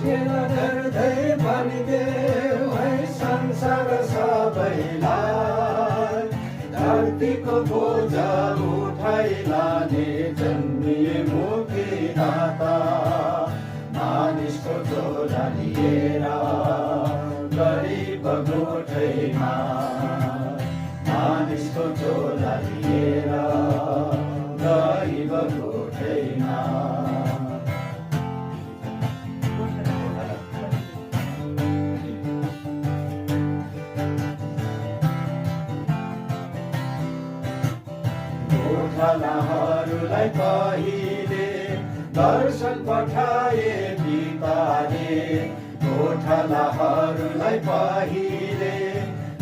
खेल गर्दै भनिदेऊ है संसार सबैलाई, धरतीको बोझा उठाइ लाने जन्मिए मुक्तिदाता। मानिसको झोला लिएर गरिब गोठैमा, मानिसको झोला लिएर गरिब गोठैमा। गोठालाहरूलाई पहिले दर्शन पठाए पिताले, गोठालाहरूलाई पहिले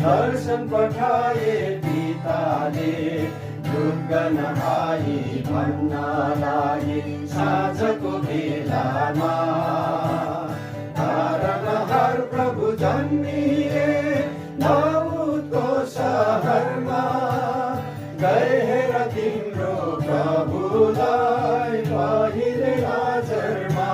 दर्शन पठाए पिताले। दुर्गन आई भन्न लागि साँझको बेलामा, तारनहार प्रभु जन्मिए दाउदको सहरमा। गए हेर तिम्रो प्रभुलाई पहिले नजरमा,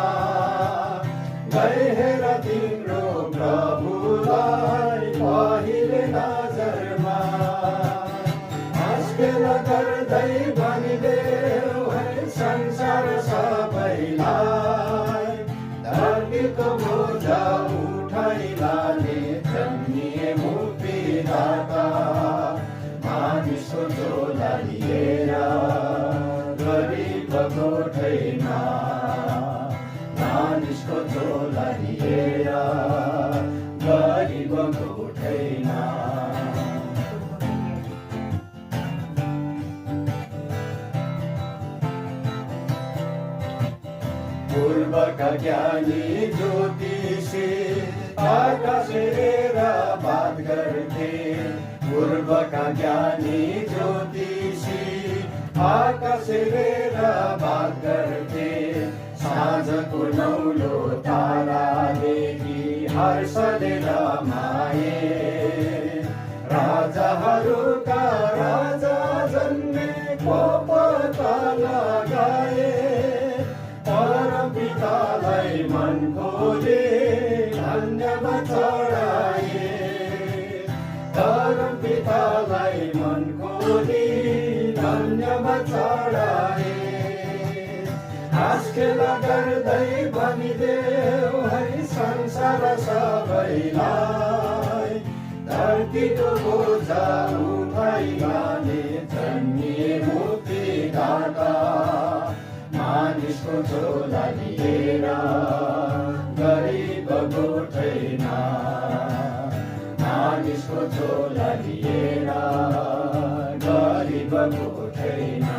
गए हेर तिम्रो प्रभुलाई पहिले नजरमा। हाँसखेल गर्दै भनिदेऊ है संसार सबैलाई, धरतीको बोझा उठाइ लाने जन्मिए मुक्तिदाता। मानिसको झोला लिएर गरिब गोठैमा, मानिसको झोला लिएर गरिब गोठैमा। पूर्वका ज्ञानी ज्योतिषी आकाश हेरेर बात गर्थे, पूर्वका ज्ञानी ज्योतिषी आकाश हेरेर बात गर्थे। साँझको नौलो तारा देखि हर्षले रमाए, राजाहरूका राजा जन्मेको पत्ता लगाए। परमपितालाई मन खोले धन्यवाद चढाए, परमपितालाई मन खोली धन्यवाद चढाए। हाँसखेल गर्दै भनिदेऊ है संसार सबैलाई, धरतीको बोझा उठाइ लाने जन्मिए मुक्तिदाता। मानिसको झोला लिएर गरिब गोठैमा, मानिसको झोला लिएर गरिब गोठैमा।